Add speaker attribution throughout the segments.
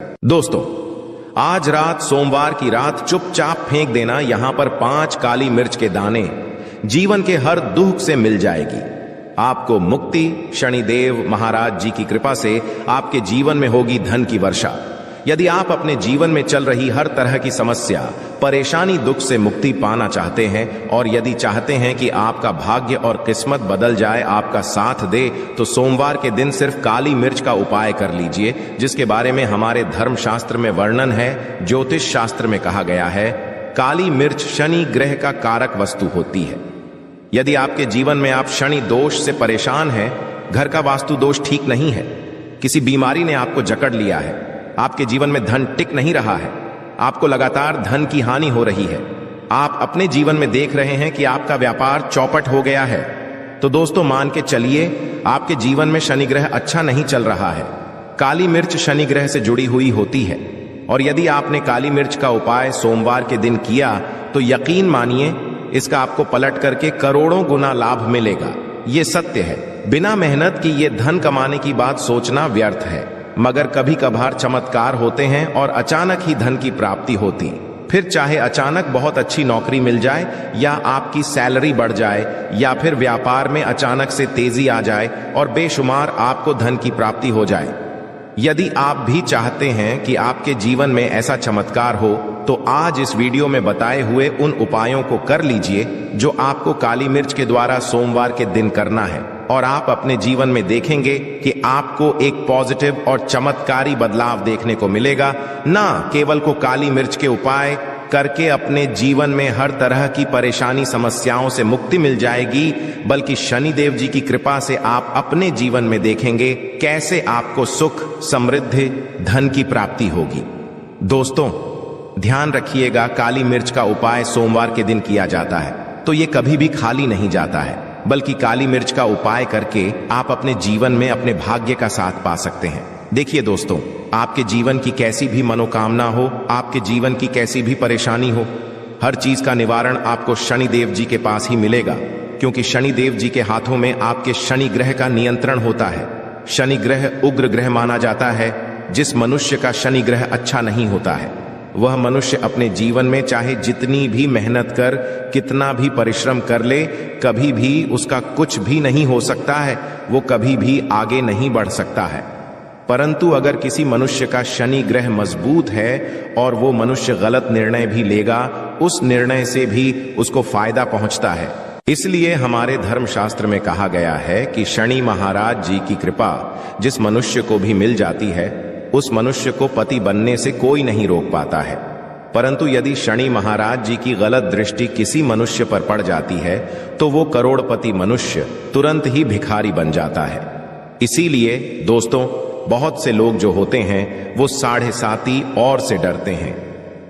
Speaker 1: दोस्तों, आज रात सोमवार की रात चुपचाप फेंक देना यहां पर 5 काली मिर्च के दाने। जीवन के हर दुख से मिल जाएगी आपको मुक्ति। शनिदेव महाराज जी की कृपा से आपके जीवन में होगी धन की वर्षा। यदि आप अपने जीवन में चल रही हर तरह की समस्या, परेशानी, दुख से मुक्ति पाना चाहते हैं और यदि चाहते हैं कि आपका भाग्य और किस्मत बदल जाए, आपका साथ दे, तो सोमवार के दिन सिर्फ काली मिर्च का उपाय कर लीजिए, जिसके बारे में हमारे धर्मशास्त्र में वर्णन है, ज्योतिष शास्त्र में कहा गया है। काली मिर्च शनि ग्रह का कारक वस्तु होती है। यदि आपके जीवन में आप शनि दोष से परेशान हैं, घर का वास्तु दोष ठीक नहीं है, किसी बीमारी ने आपको जकड़ लिया है, आपके जीवन में धन टिक नहीं रहा है, आपको लगातार धन की हानि हो रही है, आप अपने जीवन में देख रहे हैं कि आपका व्यापार चौपट हो गया है, तो दोस्तों मान के चलिए आपके जीवन में शनि ग्रह अच्छा नहीं चल रहा है। काली मिर्च शनि ग्रह से जुड़ी हुई होती है और यदि आपने काली मिर्च का उपाय सोमवार के दिन किया तो यकीन मानिए इसका आपको पलट करके करोड़ों गुना लाभ मिलेगा। ये सत्य है। बिना मेहनत की ये धन कमाने की बात सोचना व्यर्थ है, मगर कभी कभार चमत्कार होते हैं और अचानक ही धन की प्राप्ति होती। फिर चाहे अचानक बहुत अच्छी नौकरी मिल जाए या आपकी सैलरी बढ़ जाए या फिर व्यापार में अचानक से तेजी आ जाए और बेशुमार आपको धन की प्राप्ति हो जाए। यदि आप भी चाहते हैं कि आपके जीवन में ऐसा चमत्कार हो तो आज इस वीडियो में बताए हुए उन उपायों को कर लीजिए जो आपको काली मिर्च के द्वारा सोमवार के दिन करना है और आप अपने जीवन में देखेंगे कि आपको एक पॉजिटिव और चमत्कारी बदलाव देखने को मिलेगा। ना केवल को काली मिर्च के उपाय करके अपने जीवन में हर तरह की परेशानी, समस्याओं से मुक्ति मिल जाएगी, बल्कि शनिदेव जी की कृपा से आप अपने जीवन में देखेंगे कैसे आपको सुख, समृद्धि, धन की प्राप्ति होगी। दोस्तों, ध्यान रखिएगा, काली मिर्च का उपाय सोमवार के दिन किया जाता है तो ये कभी भी खाली नहीं जाता है, बल्कि काली मिर्च का उपाय करके आप अपने जीवन में अपने भाग्य का साथ पा सकते हैं। देखिए दोस्तों, आपके जीवन की कैसी भी मनोकामना हो, आपके जीवन की कैसी भी परेशानी हो, हर चीज का निवारण आपको शनिदेव जी के पास ही मिलेगा, क्योंकि शनिदेव जी के हाथों में आपके शनि ग्रह का नियंत्रण होता है। शनि ग्रह उग्र ग्रह माना जाता है। जिस मनुष्य का शनि ग्रह अच्छा नहीं होता है वह मनुष्य अपने जीवन में चाहे जितनी भी मेहनत कर, कितना भी परिश्रम कर ले, कभी भी उसका कुछ भी नहीं हो सकता है, वो कभी भी आगे नहीं बढ़ सकता है। परंतु अगर किसी मनुष्य का शनि ग्रह मजबूत है और वो मनुष्य गलत निर्णय भी लेगा, उस निर्णय से भी उसको फायदा पहुंचता है। इसलिए हमारे धर्मशास्त्र में कहा गया है कि शनि महाराज जी की कृपा जिस मनुष्य को भी मिल जाती है, उस मनुष्य को पति बनने से कोई नहीं रोक पाता है। परंतु यदि शनि महाराज जी की गलत दृष्टि किसी मनुष्य पर पड़ जाती है तो वो करोड़पति मनुष्य तुरंत ही भिखारी बन जाता है। इसीलिए दोस्तों, बहुत से लोग जो होते हैं वो 7.5 और से डरते हैं।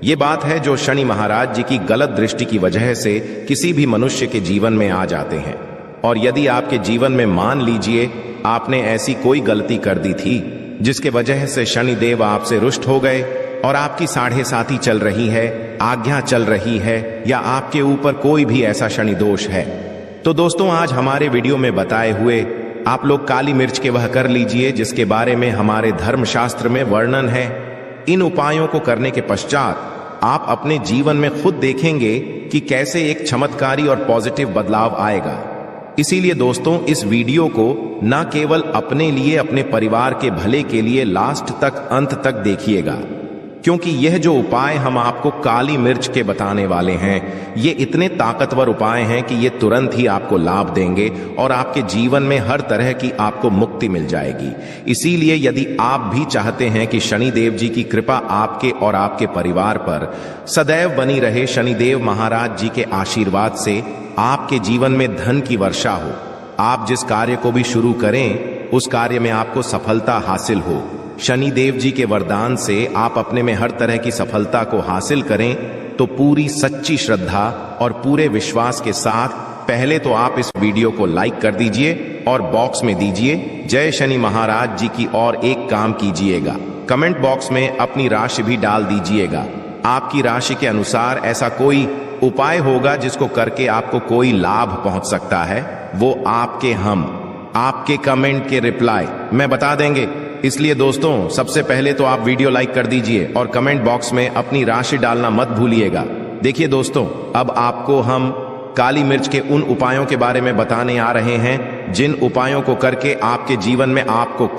Speaker 1: ये बात है जो शनि महाराज जी की गलत दृष्टि की वजह से किसी भी मनुष्य के जीवन में आ जाते हैं। और यदि आपके जीवन में मान लीजिए आपने ऐसी कोई गलती कर दी थी जिसके वजह से शनिदेव आपसे रुष्ट हो गए और आपकी 7.5 चल रही है, आज्ञा चल रही है, या आपके ऊपर कोई भी ऐसा शनि दोष है, तो दोस्तों आज हमारे वीडियो में बताए हुए आप लोग काली मिर्च के वह कर लीजिए जिसके बारे में हमारे धर्मशास्त्र में वर्णन है। इन उपायों को करने के पश्चात आप अपने जीवन में खुद देखेंगे कि कैसे एक चमत्कारी और पॉजिटिव बदलाव आएगा। इसीलिए दोस्तों, इस वीडियो को न केवल अपने लिए, अपने परिवार के भले के लिए लास्ट तक, अंत तक देखिएगा, क्योंकि यह जो उपाय हम आपको काली मिर्च के बताने वाले हैं, ये इतने ताकतवर उपाय हैं कि ये तुरंत ही आपको लाभ देंगे और आपके जीवन में हर तरह की आपको मुक्ति मिल जाएगी। इसीलिए यदि आप भी चाहते हैं कि शनिदेव जी की कृपा आपके और आपके परिवार पर सदैव बनी रहे, शनिदेव महाराज जी के आशीर्वाद से आपके जीवन में धन की वर्षा हो, आप जिस कार्य को भी शुरू करें उस कार्य में आपको सफलता हासिल हो, शनिदेव जी के वरदान से आप अपने में हर तरह की सफलता को हासिल करें, तो पूरी सच्ची श्रद्धा और पूरे विश्वास के साथ पहले तो आप इस वीडियो को लाइक कर दीजिए और बॉक्स में दीजिए जय शनि महाराज जी की, और एक काम कीजिएगा, कमेंट बॉक्स में अपनी राशि भी डाल दीजिएगा। आपकी राशि के अनुसार ऐसा कोई उपाय होगा जिसको करके आपको कोई लाभ पहुंच सकता है, वो आपके कमेंट के रिप्लाई में बता देंगे। इसलिए दोस्तों, सबसे पहले तो आप वीडियो लाइक कर दीजिए और कमेंट बॉक्स में अपनी राशि डालना मत भूलिएगा। देखिए दोस्तों, अब आपको हम काली मिर्च के उन उपायों के बारे में बताने आ रहे हैं जिन उपायों को करके आपके जीवन में आपको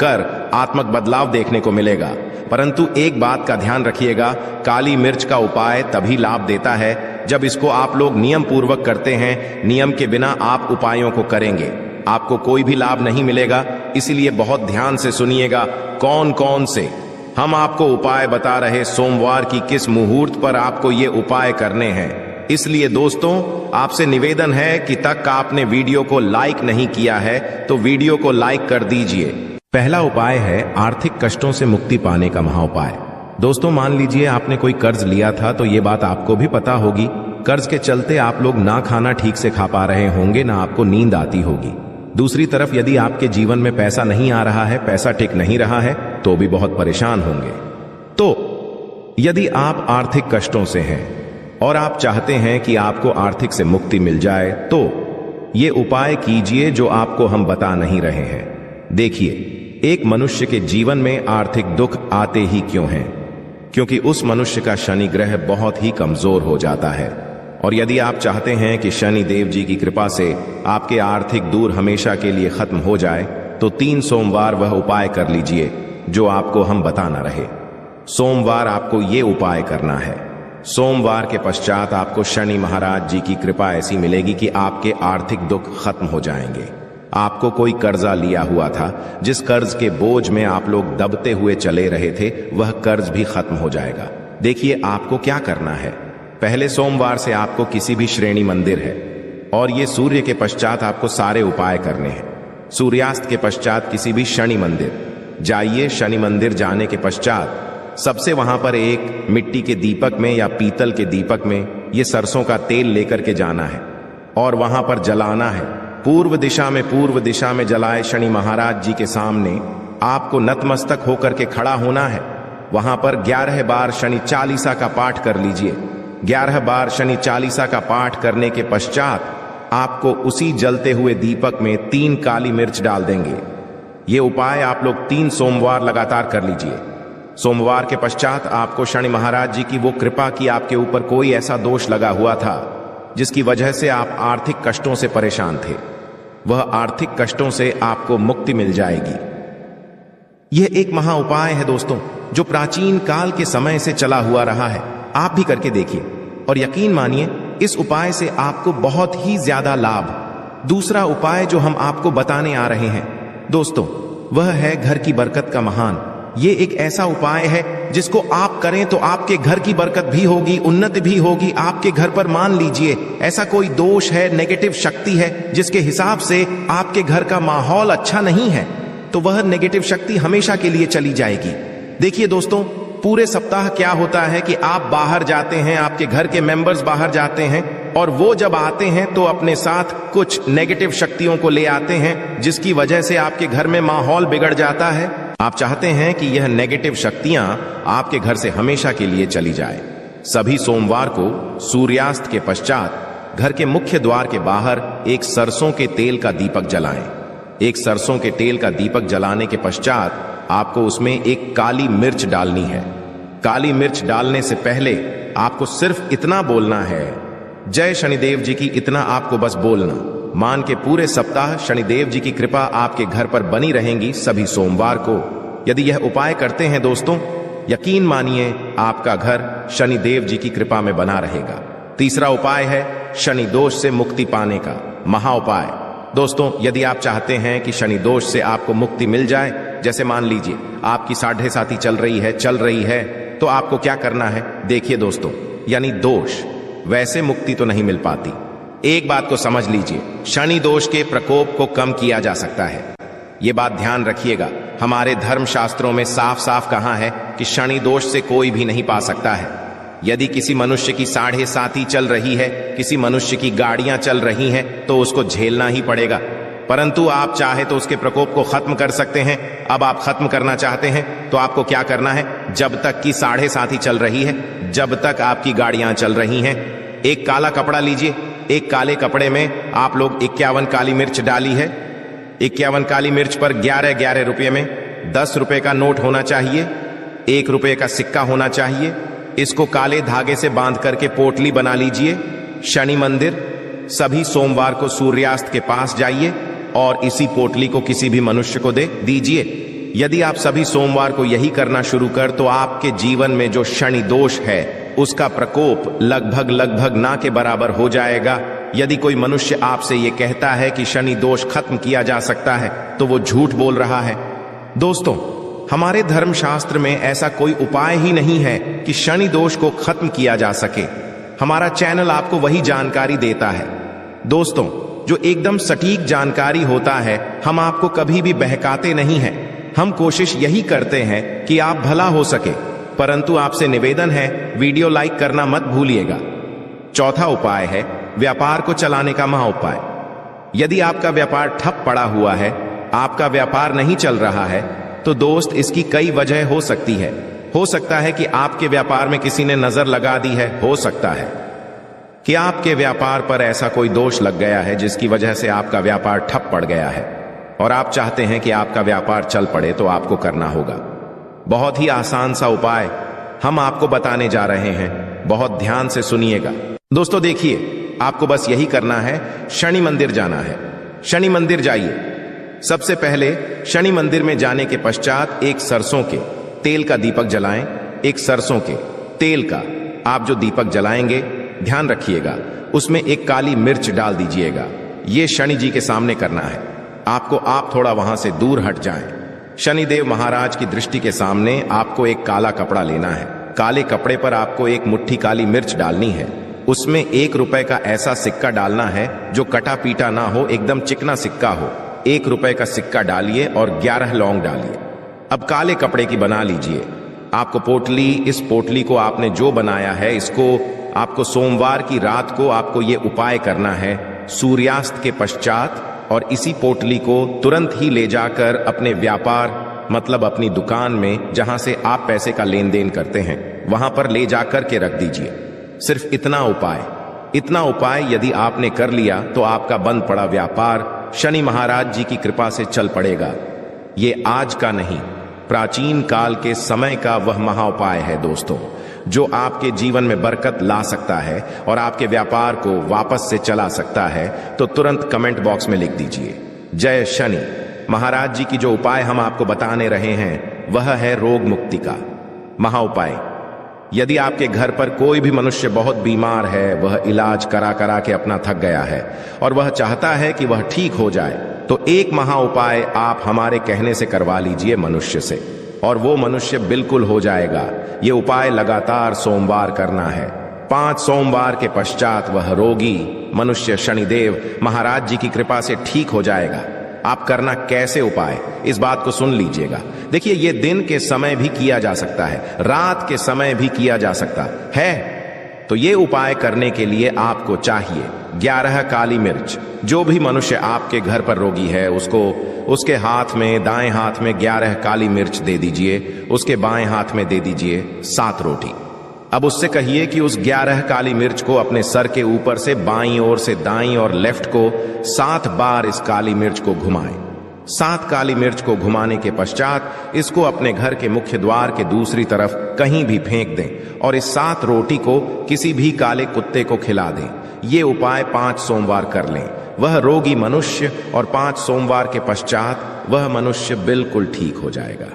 Speaker 1: आत्मक बदलाव देखने को मिलेगा। परंतु एक बात का ध्यान रखिएगा, काली मिर्च का उपाय तभी लाभ देता है जब इसको आप लोग नियम पूर्वक करते हैं। नियम के बिना आप उपायों को करेंगे, आपको कोई भी लाभ नहीं मिलेगा। इसलिए बहुत ध्यान से सुनिएगा कौन कौन से हम आपको उपाय बता रहे, सोमवार की किस मुहूर्त पर आपको ये उपाय करने हैं। इसलिए दोस्तों, आपसे निवेदन है कि तक आपने वीडियो को लाइक नहीं किया है तो वीडियो को लाइक कर दीजिए। पहला उपाय है आर्थिक कष्टों से मुक्ति पाने का महाउपाय। दोस्तों, मान लीजिए आपने कोई कर्ज लिया था, तो ये बात आपको भी पता होगी। कर्ज के चलते आप लोग ना खाना ठीक से खा पा रहे होंगे, ना आपको नींद आती होगी। दूसरी तरफ यदि आपके जीवन में पैसा नहीं आ रहा है, पैसा टिक नहीं रहा है, तो भी बहुत परेशान होंगे। तो यदि आप आर्थिक कष्टों से हैं और आप चाहते हैं कि आपको आर्थिक से मुक्ति मिल जाए, तो ये उपाय कीजिए जो आपको हम बता नहीं रहे हैं। देखिए, एक मनुष्य के जीवन में आर्थिक दुख आते ही क्यों हैं? क्योंकि उस मनुष्य का शनि ग्रह बहुत ही कमजोर हो जाता है। और यदि आप चाहते हैं कि शनि देव जी की कृपा से आपके आर्थिक दूर हमेशा के लिए खत्म हो जाए, तो 3 सोमवार वह उपाय कर लीजिए जो आपको हम बताना रहे। सोमवार आपको ये उपाय करना है। सोमवार के पश्चात आपको शनि महाराज जी की कृपा ऐसी मिलेगी कि आपके आर्थिक दुख खत्म हो जाएंगे। आपको कोई कर्जा लिया हुआ था, जिस कर्ज के बोझ में आप लोग दबते हुए चले रहे थे, वह कर्ज भी खत्म हो जाएगा। देखिए, आपको क्या करना है। पहले सोमवार से आपको किसी भी श्रेणी मंदिर है और ये सूर्य के पश्चात आपको सारे उपाय करने हैं। सूर्यास्त के पश्चात किसी भी शनि मंदिर जाइए। शनि मंदिर जाने के पश्चात सबसे वहां पर एक मिट्टी के दीपक में या पीतल के दीपक में ये सरसों का तेल लेकर के जाना है और वहां पर जलाना है। पूर्व दिशा में जलाए शनि महाराज जी के सामने आपको नतमस्तक होकर के खड़ा होना है। वहां पर 11 बार शनि चालीसा का पाठ कर लीजिए। 11 बार शनि चालीसा का पाठ करने के पश्चात आपको उसी जलते हुए दीपक में 3 काली मिर्च डाल देंगे। ये उपाय आप लोग 3 सोमवार लगातार कर लीजिए। सोमवार के पश्चात आपको शनि महाराज जी की वो कृपा की आपके ऊपर कोई ऐसा दोष लगा हुआ था जिसकी वजह से आप आर्थिक कष्टों से परेशान थे, वह आर्थिक कष्टों से आपको मुक्ति मिल जाएगी। यह एक महा उपाय है दोस्तों, जो प्राचीन काल के समय से चला हुआ रहा है। आप भी करके देखिए और यकीन मानिए, इस उपाय से आपको बहुत ही ज्यादा लाभ। दूसरा उपाय जो हम आपको बताने आ रहे हैं दोस्तों, वह है घर की बरकत का महान। ये एक ऐसा उपाय है जिसको आप करें तो आपके घर की बरकत भी होगी, उन्नति भी होगी। आपके घर पर मान लीजिए ऐसा कोई दोष है, नेगेटिव शक्ति है, जिसके हिसाब से आपके घर का माहौल अच्छा नहीं है, तो वह नेगेटिव शक्ति हमेशा के लिए चली जाएगी। देखिए दोस्तों, पूरे सप्ताह क्या होता है कि आप बाहर जाते हैं, आपके घर के मेंबर्स बाहर जाते हैं और वो जब आते हैं तो अपने साथ कुछ नेगेटिव शक्तियों को ले आते हैं, जिसकी वजह से आपके घर में माहौल बिगड़ जाता है। आप चाहते हैं कि यह नेगेटिव शक्तियां आपके घर से हमेशा के लिए चली जाए। सभी सोमवार को सूर्यास्त के पश्चात घर के मुख्य द्वार के बाहर एक सरसों के तेल का दीपक जलाएं। एक सरसों के तेल का दीपक जलाने के पश्चात आपको उसमें एक काली मिर्च डालनी है। काली मिर्च डालने से पहले आपको सिर्फ इतना बोलना है, जय शनिदेव जी की। इतना आपको बस बोलना। मान के पूरे सप्ताह शनिदेव जी की कृपा आपके घर पर बनी रहेंगी। सभी सोमवार को यदि यह उपाय करते हैं दोस्तों, यकीन मानिए आपका घर शनिदेव जी की कृपा में बना रहेगा। तीसरा उपाय है शनि दोष से मुक्ति पाने का महा उपाय। दोस्तों, यदि आप चाहते हैं कि शनि दोष से आपको मुक्ति मिल जाए, जैसे मान लीजिए आपकी 7.5 चल रही है, तो आपको क्या करना है। देखिए दोस्तों, यानी दोष वैसे मुक्ति तो नहीं मिल पाती। एक बात को समझ लीजिए, शनि दोष के प्रकोप को कम किया जा सकता है। यह बात ध्यान रखिएगा। हमारे धर्म शास्त्रों में साफ साफ कहा है कि शनि दोष से कोई भी नहीं पा सकता है। यदि किसी मनुष्य की 7.5 चल रही है, किसी मनुष्य की गाड़ियां चल रही हैं, तो उसको झेलना ही पड़ेगा। परंतु आप चाहे तो उसके प्रकोप को खत्म कर सकते हैं। अब आप खत्म करना चाहते हैं तो आपको क्या करना है, जब तक की 7.5 चल रही है, जब तक आपकी गाड़ियां चल रही हैं, एक काला कपड़ा लीजिए। एक काले कपड़े में आप लोग 51 काली मिर्च डाली है। 51 काली मिर्च पर 11 रुपये में 10 रुपए का नोट होना चाहिए, 1 रुपए का सिक्का होना चाहिए। इसको काले धागे से बांध करके पोटली बना लीजिए। शनि मंदिर, सभी सोमवार को सूर्यास्त के पास जाइए और इसी पोटली को किसी भी मनुष्य को दे दीजिए। यदि आप सभी सोमवार को यही करना शुरू कर तो आपके जीवन में जो शनि दोष है उसका प्रकोप लगभग ना के बराबर हो जाएगा। यदि कोई मनुष्य आपसे यह कहता है कि शनि दोष खत्म किया जा सकता है तो वो झूठ बोल रहा है। दोस्तों, हमारे धर्मशास्त्र में ऐसा कोई उपाय ही नहीं है कि शनि दोष को खत्म किया जा सके। हमारा चैनल आपको वही जानकारी देता है। दोस्तों, जो एकदम सटीक जानकारी होता है, हम आपको कभी भी बहकाते नहीं हैं। हम कोशिश यही करते हैं कि आप भला हो सके, परंतु आपसे निवेदन है वीडियो लाइक करना मत भूलिएगा। चौथा उपाय है व्यापार को चलाने का महा उपाय। यदि आपका व्यापार ठप पड़ा हुआ है, आपका व्यापार नहीं चल रहा है, तो दोस्त इसकी कई वजह हो सकती है। हो सकता है कि आपके व्यापार में किसी ने नजर लगा दी है। हो सकता है कि आपके व्यापार पर ऐसा कोई दोष लग गया है जिसकी वजह से आपका व्यापार ठप पड़ गया है और आप चाहते हैं कि आपका व्यापार चल पड़े। तो आपको करना होगा बहुत ही आसान सा उपाय हम आपको बताने जा रहे हैं। बहुत ध्यान से सुनिएगा। दोस्तों देखिए, आपको बस यही करना है, शनि मंदिर जाना है। शनि मंदिर जाइए। सबसे पहले शनि मंदिर में जाने के पश्चात एक सरसों के तेल का दीपक जलाएं। एक सरसों के तेल का आप जो दीपक जलाएंगे, ध्यान रखिएगा उसमें एक काली मिर्च डाल दीजिएगा। यह शनि जी के सामने करना है आपको। आप थोड़ा वहां से दूर हट जाएं। शनिदेव महाराज की दृष्टि के सामने आपको एक काला कपड़ा लेना है। काले कपड़े पर आपको एक मुट्ठी काली मिर्च डालनी है। उसमें 1 रुपए का ऐसा सिक्का डालना है जो कटा पीटा ना हो, एकदम चिकना सिक्का हो। 1 रुपए का सिक्का डालिए और 11 लौंग डालिए। अब काले कपड़े की बना लीजिए आपको पोटली। इस पोटली को आपने जो बनाया है, इसको आपको सोमवार की रात को आपको ये उपाय करना है सूर्यास्त के पश्चात, और इसी पोटली को तुरंत ही ले जाकर अपने व्यापार मतलब अपनी दुकान में जहां से आप पैसे का लेन देन करते हैं वहां पर ले जाकर के रख दीजिए। सिर्फ इतना उपाय यदि आपने कर लिया तो आपका बंद पड़ा व्यापार शनि महाराज जी की कृपा से चल पड़ेगा। ये आज का नहीं, प्राचीन काल के समय का वह महा उपाय है दोस्तों, जो आपके जीवन में बरकत ला सकता है और आपके व्यापार को वापस से चला सकता है। तो तुरंत कमेंट बॉक्स में लिख दीजिए जय शनि महाराज जी की। जो उपाय हम आपको बताने रहे हैं वह है रोग मुक्ति का महा उपाय। यदि आपके घर पर कोई भी मनुष्य बहुत बीमार है, वह इलाज करा करा के अपना थक गया है और वह चाहता है कि वह ठीक हो जाए, तो एक महा उपाय आप हमारे कहने से करवा लीजिए मनुष्य से, और वो मनुष्य बिल्कुल हो जाएगा। ये उपाय लगातार सोमवार करना है। 5 सोमवार के पश्चात वह रोगी मनुष्य शनिदेव महाराज जी की कृपा से ठीक हो जाएगा। आप करना कैसे उपाय, इस बात को सुन लीजिएगा। देखिए, ये दिन के समय भी किया जा सकता है, रात के समय भी किया जा सकता है। तो ये उपाय करने के लिए आपको चाहिए 11 काली मिर्च। जो भी मनुष्य आपके घर पर रोगी है उसको उसके हाथ में, दाएं हाथ में 11 काली मिर्च दे दीजिए, उसके बाएं हाथ में दे दीजिए 7 रोटी। अब उससे कहिए कि उस 11 काली मिर्च को अपने सर के ऊपर से बाईं ओर से दाईं और लेफ्ट को 7 बार इस काली मिर्च को घुमाएं। 7 काली मिर्च को घुमाने के पश्चात इसको अपने घर के मुख्य द्वार के दूसरी तरफ कहीं भी फेंक दें और इस 7 रोटी को किसी भी काले कुत्ते को खिला दें। ये उपाय 5 सोमवार कर लें। वह रोगी मनुष्य और 5 सोमवार के पश्चात वह मनुष्य बिल्कुल ठीक हो जाएगा।